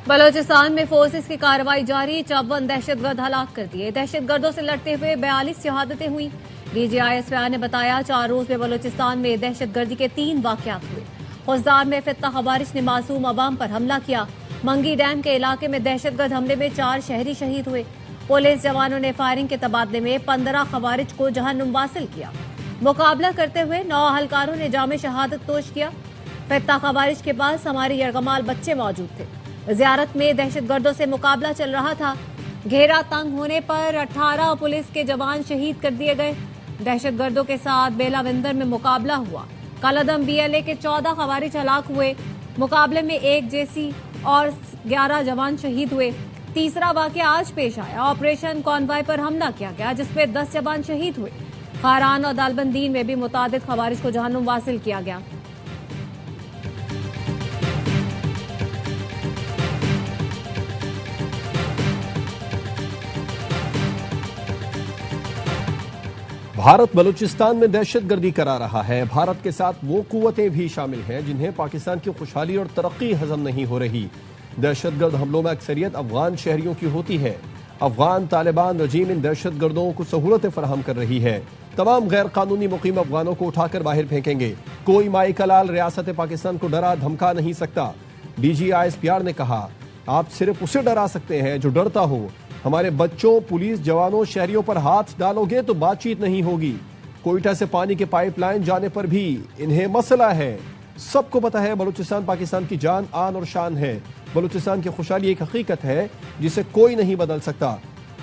बलोचिस्तान में फोर्सेस की कार्रवाई जारी, 54 दहशतगर्द हलाक कर दिए। दहशतगर्दों से लड़ते हुए 42 शहादतें हुई। DGI ने बताया 4 रोज में बलोचिस्तान में दहशतगर्दी के 3 वाकयात हुए। खुजदार में फित्ता खवारिश ने मासूम अवाम पर हमला किया। मंगी डैम के इलाके में दहशतगर्द हमले में 4 शहरी शहीद हुए। पुलिस जवानों ने फायरिंग के तबादले में 15 खवारिज को जहन्नुम वासिल किया। मुकाबला करते हुए 9 अहलकारों ने जामे शहादत नोश किया। फित्ता खवारिज के पास हमारे यरगमाल बच्चे मौजूद थे। जियारत में दहशतगर्दों से मुकाबला चल रहा था। घेरा तंग होने पर 18 पुलिस के जवान शहीद कर दिए गए। दहशतगर्दों के साथ बेलाविंदर में मुकाबला हुआ। कालादम BLA के 14 खवारिज हलाक हुए। मुकाबले में 1 JC और 11 जवान शहीद हुए। तीसरा वाकया आज पेश आया। ऑपरेशन कॉन्वॉय पर हमला किया गया, जिसमें 10 जवान शहीद हुए। खारान और दालबंदीन में भी मुतादिद खवारिज को जहन्नुम वासिल किया गया। भारत बलूचिस्तान में दहशतगर्दी करा रहा है। भारत के साथ वो कुव्वतें भी शामिल हैं जिन्हें पाकिस्तान की खुशहाली और तरक्की हजम नहीं हो रही। दहशतगर्द हमलों में अक्सरियत अफगान शहरियों की होती है। अफगान तालिबान रजीम इन दहशतगर्दों को सहूलतें फराहम कर रही है। तमाम गैर कानूनी मुकीम अफगानों को उठाकर बाहर फेंकेंगे। कोई माई कलाल रियासत पाकिस्तान को डरा धमका नहीं सकता। DGI ने कहा, आप सिर्फ उसे डरा सकते हैं जो डरता हो। हमारे बच्चों, पुलिस जवानों, शहरियों पर हाथ डालोगे तो बातचीत नहीं होगी। कोयटा से पानी के पाइपलाइन जाने पर भी इन्हें मसला है। सबको पता है बलूचिस्तान पाकिस्तान की जान, आन और शान है। बलूचिस्तान की खुशहाली एक हकीकत है जिसे कोई नहीं बदल सकता।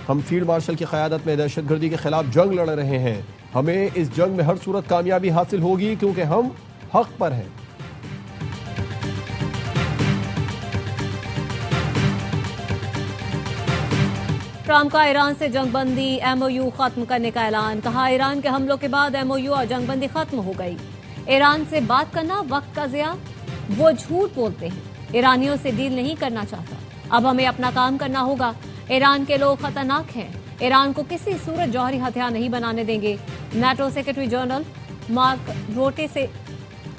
हम फील्ड मार्शल की क़यादत में दहशतगर्दी के खिलाफ जंग लड़ रहे हैं। हमें इस जंग में हर सूरत कामयाबी हासिल होगी क्योंकि हम हक पर हैं। ट्रंप का ईरान से जंगबंदी MOU खत्म करने का ऐलान। कहा, ईरान के हमलों के बाद MOU और जंगबंदी खत्म हो गई। ईरान से बात करना वक्त का ज़िया। वो झूठ बोलते हैं। ईरानियों से डील नहीं करना चाहता। अब हमें अपना काम करना होगा। ईरान के लोग खतरनाक हैं। ईरान को किसी सूरत जौहरी हथियार नहीं बनाने देंगे। NATO सेक्रेटरी जनरल मार्क रोटे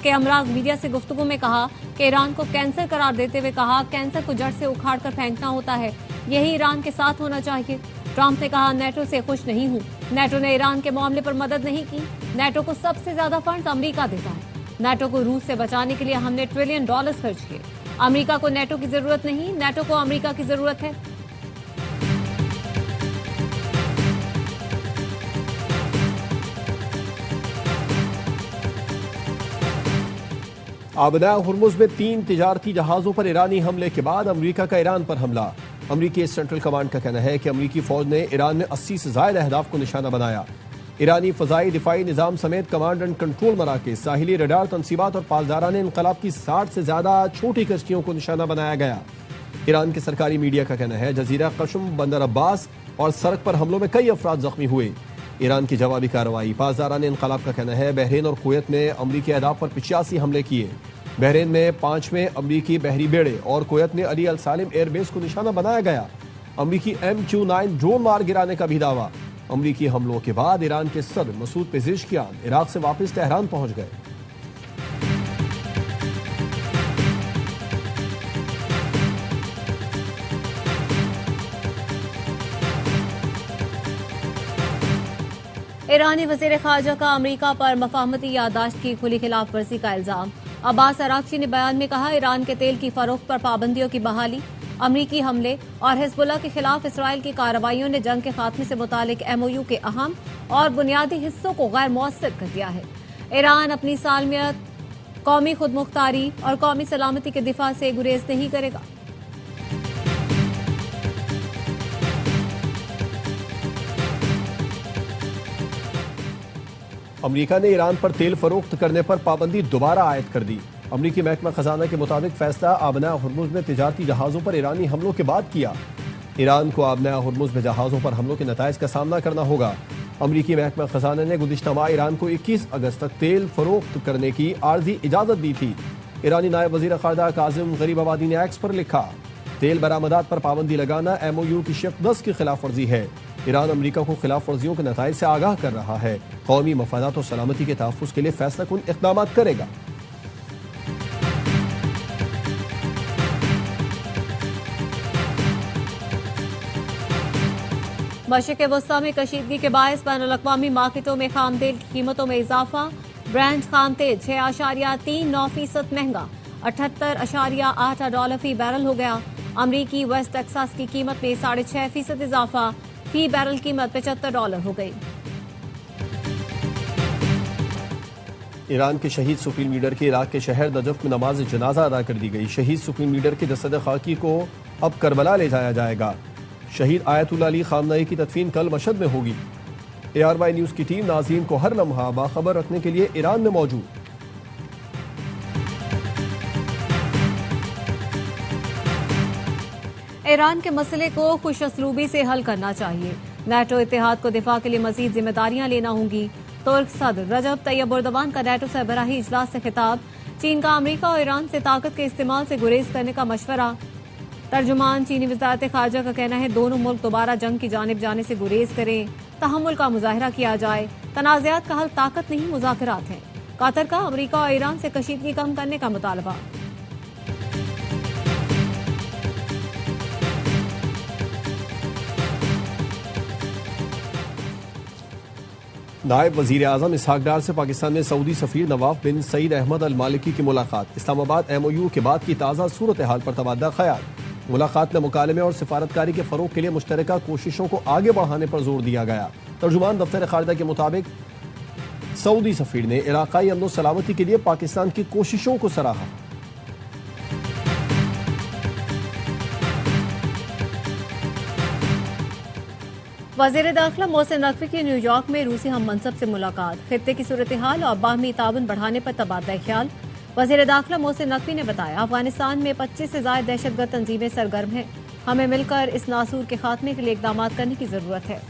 के हमरा मीडिया से गुफ्तगू में कहा कि ईरान को कैंसर करार देते हुए कहा, कैंसर को जड़ से उखाड़ कर फेंकना होता है। यही ईरान के साथ होना चाहिए। ट्रंप ने कहा, NATO से खुश नहीं हूं। NATO ने ईरान के मामले पर मदद नहीं की। NATO को सबसे ज्यादा फंड अमेरिका देता है। NATO को रूस से बचाने के लिए हमने $1 ट्रिलियन खर्च किए। अमेरिका को NATO की जरूरत नहीं, NATO को अमेरिका की जरूरत है। आबना हुर्मुज में 3 तिजारती जहाजों पर ईरानी हमले के बाद अमेरिका का ईरान पर हमला। अमेरिकी सेंट्रल कमांड का कहना है कि अमेरिकी फौज ने ईरान में 80 से ज्यादा अहदाफ को निशाना बनाया। ईरानी फजाई दिफाई निजाम समेत कमांड एंड कंट्रोल मराकज, साहिली रडार तनसीबात और पासदारान इनकलाब की 60 से ज्यादा छोटी कश्तियों को निशाना बनाया गया। ईरान के सरकारी मीडिया का कहना है जजीरा कशम, बंदर अब्बास और सड़क पर हमलों में कई अफराद जख्मी हुए। ईरान की जवाबी कार्रवाई। पासदारान इनकलाब का कहना है बहरीन और कुवैत में अमरीकी अहदाफ पर 85 हमले किए। बहरीन में 5वें अमरीकी बहरी बेड़े और कुवैत में अली अल सालिम एयरबेस को निशाना बनाया गया। अमरीकी MQ-9 ड्रोन मार गिराने का भी दावा। अमरीकी हमलों के बाद ईरान के सदर मसूद पेजेश्कियान इराक से वापस तेहरान पहुंच गए। ईरानी वज़ीर ख़ारजा का अमेरिका पर मफाहमती याददाश्त की खुली खिलाफ वर्जी का इल्जाम। अब्बास अरागची ने बयान में कहा, ईरान के तेल की फरोख्त पर पाबंदियों की बहाली, अमरीकी हमले और हिजबुल्लाह के खिलाफ इसराइल की कार्रवाइयों ने जंग के खात्मे से मुतालिक MOU के अहम और बुनियादी हिस्सों को गैर मौसर कर दिया है। ईरान अपनी सालमियत, कौमी खुदमुख्तारी और कौमी सलामती के दिफा से गुरेज नहीं करेगा। अमेरिका ने ईरान पर तेल फरोख्त करने पर पाबंदी दोबारा आयद कर दी। अमरीकी महकमा खजाना के मुताबिक फैसला आबना हुर्मुज में तिजारती जहाजों पर ईरानी हमलों के बाद किया। ईरान को आबना हुर्मुज में जहाजों पर हमलों के नताइज का सामना करना होगा। अमरीकी महकमा खजाना ने गुज़िश्ता माह ईरान को 21 अगस्त तक तेल फरोख्त करने की आर्जी इजाजत दी थी। ईरानी नायब वज़ीर ख़ारजा काज़िम गरीबाबादी ने एक्स पर लिखा, तेल बरामदात पर पाबंदी लगाना MOU की शर्त 10 की खिलाफ वर्जी है। ईरान अमरीका को खिलाफ वर्जियों के नताइज से आगाह कर रहा है। कौमी मफादात और सलामती के तहफ़्फ़ुज़ के लिए फैसला कुन इक़दाम करेगा। मशरिक़ वस्ता में कशीदगी के बायस बैनुल-अक़वामी मार्केटों में खाम तेल की कीमतों में इजाफा। ब्रांड खाम तेल 6.39% महंगा $78.8 फी बैरल हो गया। अमरीकी वेस्ट टेक्सास की कीमत में 6.5% इजाफा, फी बैरल कीमत $75 हो गई। ईरान के शहीद सुप्रीम लीडर के इराक के शहर नजफ में नमाज जनाजा अदा कर दी गई। शहीद सुप्रीम लीडर के जसद खाकी को अब करबला ले जाया जाएगा। शहीद आयतुल्लाह अली खामनई की तदफीन कल मशहद में होगी। ARY न्यूज की टीम नाज़रीन को हर लम्हा बाखबर रखने के लिए ईरान में मौजूद। ईरान के मसले को खुश असलूबी से हल करना चाहिए। नेटो इत्तेहाद को दिफा के लिए मजीद जिम्मेदारियां लेना होंगी। तुर्क सदर रजब तैयब एर्दोगान का नेटो सरबराही इजलास से खिताब। चीन का अमरीका और ईरान से ताकत के इस्तेमाल से गुरेज करने का मशवरा। तर्जुमान चीनी वज़ारत ख़ारजा का कहना है दोनों मुल्क दोबारा जंग की जानिब जाने से गुरेज करें, तहम्मुल का मुजाहरा किया जाए। तनाज़ात का हल ताकत नहीं मुज़ाकरात हैं। कतर का अमरीका और ईरान से कशीदगी कम करने का मुतालबा। नायब वजीर आजम इसहाक डार से पाकिस्तान में सऊदी सफीर नवाफ बिन सईद अहमद अल मालिकी की मुलाकात। इस्लामाबाद MOU के बाद की ताज़ा सूरत हाल पर तबादला ख्याल। मुलाकात में मुकालमे और सिफारतकारी के फरोग के लिए मुश्तरका कोशिशों को आगे बढ़ाने पर जोर दिया गया। तर्जुमान दफ्तर खारजा के मुताबिक सऊदी सफीर ने इलाकाई अमन सलामती के लिए पाकिस्तान की कोशिशों को सराहा। वज़ीर दाखिला मोहसिन नकवी की न्यूयॉर्क में रूसी हम मनसब से मुलाकात। खित्ते की सूरत हाल और बाहमी ताउन बढ़ाने पर तबादला ख्याल। वज़ीर दाखिला मोहसिन नकवी ने बताया अफगानिस्तान में 25 से ज़ायद दहशतगर्द तंजीमें सरगर्म हैं। हमें मिलकर इस नासूर के खात्मे के लिए इक़दाम करने की ज़रूरत है।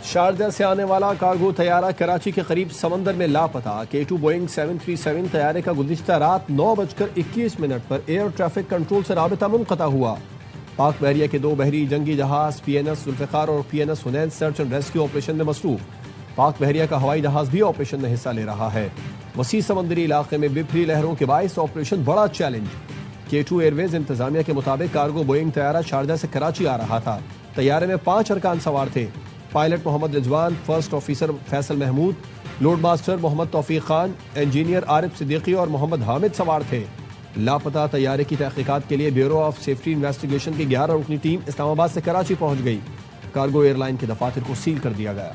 शारजा से आने वाला कार्गो तैयारा कराची के करीब समंदर में लापता। K2 बोइंग 737 तैयारे का गुज़िश्ता रात 9:21 पर एयर ट्रैफिक कंट्रोल से राबिता मुनक़ता हुआ। पाक बहरिया के 2 बहरी जंगी जहाज PNS जुल्फ़िकार और PNS Hunain search and rescue operation में मसरूफ। पाक बहरिया का हवाई जहाज भी ऑपरेशन में हिस्सा ले रहा है। वसी समंदरी इलाके में बिफरी लहरों के बायस ऑपरेशन बड़ा चैलेंज। K2 एयरवेज इंतजामिया के मुताबिक कार्गो बोइंग तैयारा शारजा से कराची आ रहा था। तैयारे में 5 अरकान सवार थे। Pilot Mohammad Rizwan, first officer Faisal Mahmood, load master Mohammad Taufiq Khan, engineer Arif Siddiqui और मोहम्मद हामिद सवार थे। लापता तैयारे की तहकीकात के लिए ब्यूरो ऑफ सेफ्टी इन्वेस्टिगेशन की 11 रुकनी टीम इस्लामाबाद से कराची पहुंच गई। कार्गो एयरलाइन के दफातर को सील कर दिया गया।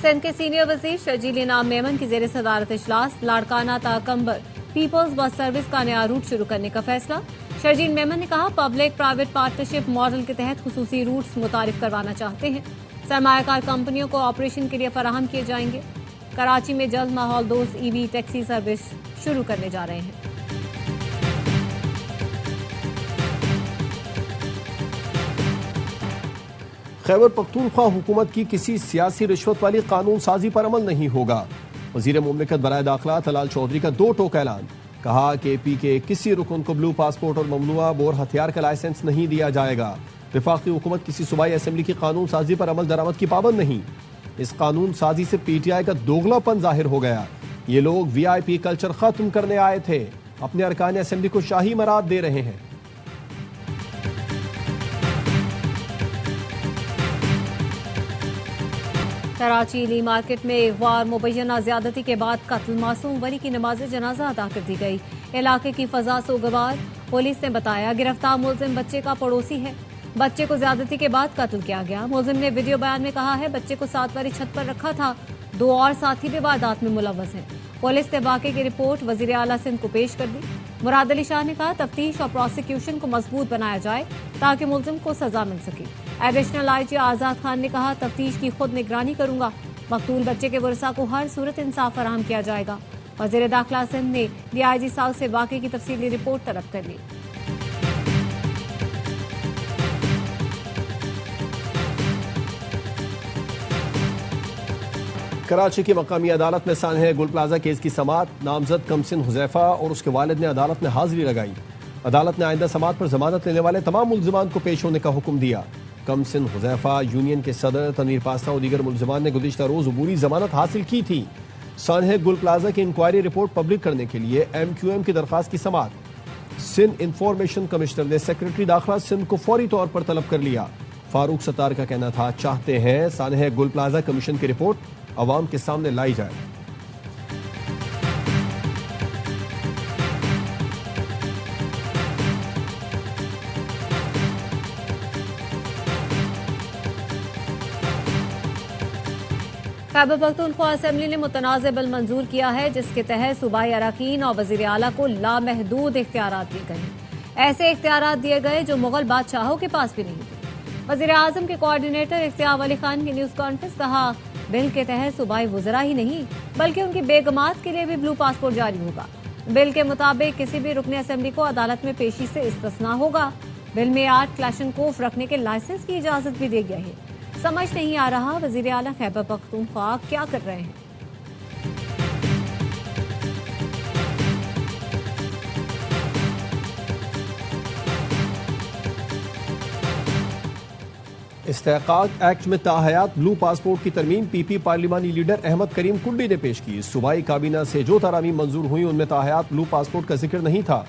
सिंध के सीनियर वजीर शर्जील इनाम मेमन की जेर सदारत इजलास। लाड़काना ताकंबर पीपल्स बस सर्विस का नया रूट शुरू करने का फैसला। शर्जील मेमन ने कहा पब्लिक प्राइवेट पार्टनरशिप मॉडल के तहत खुसूसी रूट्स मुतारिफ करवाना चाहते हैं। सरमायाकार कंपनियों को ऑपरेशन के लिए फराहम किए जाएंगे। कराची में जल्द माहौल दोस्त EV टैक्सी सर्विस शुरू करने जा रहे हैं। खैबर पख्तूनख्वा हुकूमत की किसी सियासी रिश्वत वाली कानून साजी पर अमल नहीं होगा। वजीर मुमलिकत बराए दाखिला तलाल चौधरी का 2 टोक ऐलान। कहा कि AP के किसी रुकन को ब्लू पासपोर्ट और ममनुआ बोर हथियार का लाइसेंस नहीं दिया जाएगा। वफाकी हुकूमत किसी सूबाई असम्बली की कानून साजी पर अमल दरामद की पाबंद नहीं। इस कानून साजी से PTI का दोगलापन जाहिर हो गया। ये लोग VIP कल्चर खत्म करने आए थे, अपने अरकान असम्बली को शाही मराद दे रहे हैं। कराची ली मार्केट में एक बार मुबैना ज्यादती के बाद कत्ल। मासूम वली की नमाज जनाजा अदा कर दी गई। इलाके की फजा सोगवार। पुलिस ने बताया गिरफ्तार मुलजिम बच्चे का पड़ोसी है। बच्चे को ज्यादती के बाद कत्ल किया गया। मुलजिम ने वीडियो बयान में कहा है बच्चे को 7 वाली छत पर रखा था। 2 और साथी भी वारदात में मुलव्वस हैं। पुलिस ने वाक़े की रिपोर्ट वजीर आला सिंध को पेश कर दी। मुराद अली शाह ने कहा तफ्तीश और प्रोसिक्यूशन को मजबूत बनाया जाए ताकि मुलजिम को सजा मिल सके। एडिशनल IG आजाद खान ने कहा तफ्तीश की खुद निगरानी करूंगा। मकतूल बच्चे के वरसा को हर सूरत इंसाफ फराहम किया जाएगा। वजीर दाखिला सिंध ने DIG साउथ से वाक़े की तफसीली रिपोर्ट तलब कर ली। कराची की मकामी अदालत में सानह गुल प्लाजा केस की समाअत। नामजद कमसिन हुजैफा और उसके वालिद ने अदालत में हाजिरी लगाई। अदालत ने आइंदा समाअत पर जमानत लेने वाले तमाम मुल्जिमान को पेश होने का हुक्म दिया। कमसिन हुजैफा यूनियन के सदर तनवीर पास्ता और दीगर मुलजमान ने गुज़िश्ता रोज अबूरी जमानत हासिल की थी। सानह गुल प्लाजा की इंक्वायरी रिपोर्ट पब्लिक करने के लिए MQM की दरख्वास्त की समाअत। सिंध इंफॉर्मेशन कमिश्नर ने सेक्रेटरी दाखिला सिंध को फौरी तौर पर तलब कर लिया। फारूक सत्तार का कहना था, चाहते हैं सानह गुल प्लाजा कमीशन की रिपोर्ट अवाम के सामने लाई जाए। खैबर पख्तूनख्वा असेंबली ने मुतनाज़ बिल मंजूर किया है, जिसके तहत सूबाई अरकान और वज़ीर आला को लामहदूद इख्तियारात दिए गए। ऐसे इख्तियारात दिए गए जो मुगल बादशाहों के पास भी नहीं थे। वज़ीर आज़म के कोऑर्डिनेटर इख्तियार अली खान की न्यूज़ कॉन्फ्रेंस कहा, बिल के तहत सूबाई वज़रा ही नहीं बल्कि उनकी बेगमात के लिए भी ब्लू पासपोर्ट जारी होगा। बिल के मुताबिक किसी भी रुकने असेंबली को अदालत में पेशी से इस्तिस्ना होगा। बिल में 8 क्लैशनकोफ रखने के लाइसेंस की इजाजत भी दी गई है। समझ नहीं आ रहा वज़ीर आला खैबर पख्तूनख्वा क्या कर रहे हैं। इस्तेहकाक एक्ट में ताहयात ब्लू पासपोर्ट की तरमीम PP पार्लिमानी लीडर अहमद करीम कुंडी ने पेश की। सूबाई काबीना से जो तरामीम मंजूर हुई उनमें ताहयात ब्लू पासपोर्ट का जिक्र नहीं था।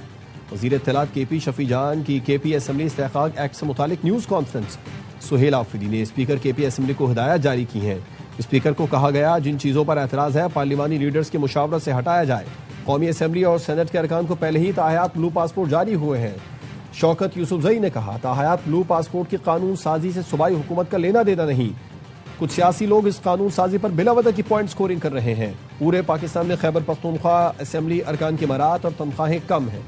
वज़ीर इत्तलात KP शफी जान की KP असम्बली इस्तेहकाक एक्ट से मुतालिक न्यूज़ कॉन्फ्रेंस। सुहेल आफरीदी ने स्पीकर KP असम्बली को हिदायत जारी की हैं। स्पीकर को कहा गया, जिन चीज़ों पर एतराज़ है पार्लिमानी लीडर्स की मुशावरत से हटाया जाए। कौमी असम्बली और सेनेट के अरकान को पहले ही ताहयात ब्लू पासपोर्ट जारी हुए हैं। शौकत यूसुफजई ने कहा, ताहयात ब्लू पासपोर्ट की कानून साजी से सूबाई हुकूमत का लेना देना नहीं। कुछ सियासी लोग इस कानून साजी पर बिला वजह की पॉइंट स्कोरिंग कर रहे हैं। पूरे पाकिस्तान में खैबर पख्तूनख्वा असम्बली अरकान की मरात और तनख्वाहें कम हैं।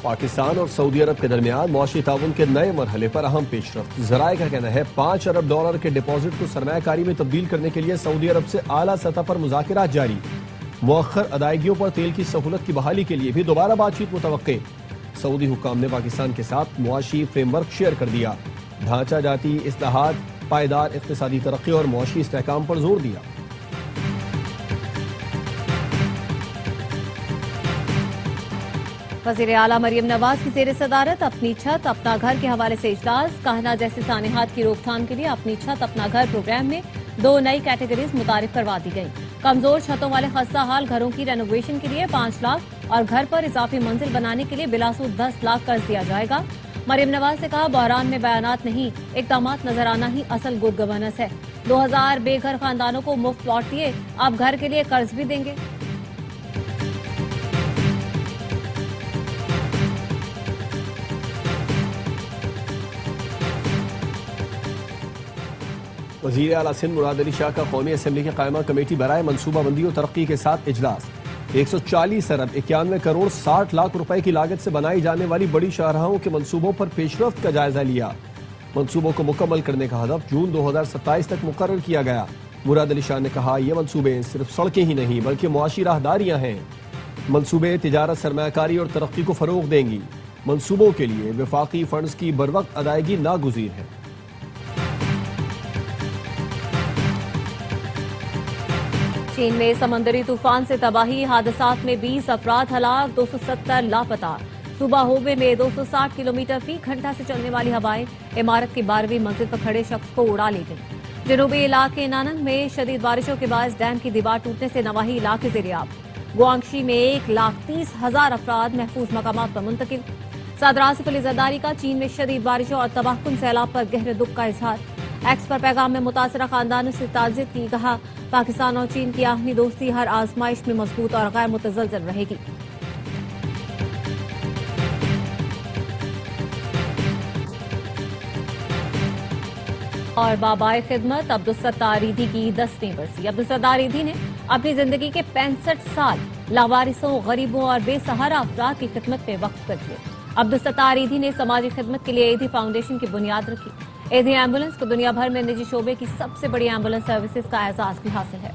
पाकिस्तान और सऊदी अरब के दरमियान मुआशी ताउन के नए मरहले पर अहम पेशरफ्त। जराए का कहना है, $5 अरब के डिपॉजिट को सरमायाकारी में तब्दील करने के लिए सऊदी अरब से आला सतह पर मुज़ाकिरात जारी। मुअख्खर अदायगियों पर तेल की सहूलत की बहाली के लिए भी दोबारा बातचीत मुतवक्के। सऊदी हुक्काम ने पाकिस्तान के साथ मुआशी फ्रेमवर्क शेयर कर दिया। ढांचा जाती इस्लाहात, पायदार इक़्तिसादी तरक्की और मुआशी इस्तेहकाम पर जोर दिया। वज़ीर आला मरियम नवाज की ज़ेर सदारत अपनी छत अपना घर के हवाले से इजलास। कहना जैसे सानेहात की रोकथाम के लिए अपनी छत अपना घर प्रोग्राम में 2 नई कैटेगरीज मुतारिफ करवा दी गई। कमजोर छतों वाले खस्ता हाल घरों की रेनोवेशन के लिए 5 लाख और घर पर इजाफी मंजिल बनाने के लिए बिलासूद 10 लाख कर्ज दिया जाएगा। मरियम नवाज ने कहा, बहरान में बयानात नहीं, इक़दामात नजर आना ही असल गुड गवर्नेंस है। 2000 बेघर खानदानों को मुफ्त प्लॉट दिए, अब घर के लिए कर्ज भी देंगे। वज़ीर आला सिंध मुराद अली शाह का कौमी असम्बली की कायमा कमेटी बराए मनसूबाबंदी और तरक्की के साथ इजलास। 140 अरब 91 करोड़ 60 लाख रुपए की लागत से बनाई जाने वाली बड़ी शाहराहों के मंसूबों पर पेशरफ्त का जायजा लिया। मंसूबों को मुकम्मल करने का हदफ जून 2027 तक मुकर्रर किया गया। मुराद अली शाह ने कहा, ये मंसूबे सिर्फ सड़कें ही नहीं बल्कि मुआशी राहदारियां हैं। मंसूबे तिजारत, सरमायाकारी और तरक्की को फरोग देंगी। मंसूबों के लिए वफाकी फंड्स की बरवक्त अदायगी नागुज़ीर है। चीन में समंदरी तूफान से तबाही, हादसात में 20 अफराद हलाक, 270 लापता। सुबह होबे में 260 किलोमीटर फी घंटा से चलने वाली हवाएं इमारत की 12वीं मंजिल पर खड़े शख्स को उड़ा ले गई। जनूबी इलाके नानंग में शदीद बारिशों के बाद डैम की दीवार टूटने से नवाही इलाके ज़ेरियाब। गुआंगशी में 1,30,000 अफराद महफूज मकामात पर मुंतकिल। सदर आसिफ अली जरदारी का चीन में शदीद बारिशों और तबाहकुन सैलाब पर गहरे दुख का इजहार। एक्स पर पैगाम में मुतासरा खानदानों से ताज़ियत की, कहा, पाकिस्तान और चीन की आहमी दोस्ती हर आजमाइश में मजबूत और गैर मुतज़लज़ल रहेगी। और बाबाए खिदमत अब्दुलसत्तार ईदी की 10वीं बरसी। अब्दुलसत्तार ईदी ने अपनी जिंदगी के 65 साल लावारिसों, गरीबों और बेसहारा अफराद की खिदमत में वक्फ कर दिए। अब्दुलसत्तार ईदी ने समाजी खिदमत के लिए ईदी फाउंडेशन की बुनियाद रखी। ईदी एम्बुलेंस को दुनिया भर में निजी शोबे की सबसे बड़ी एम्बुलेंस सर्विसेज का एजाज भी हासिल है।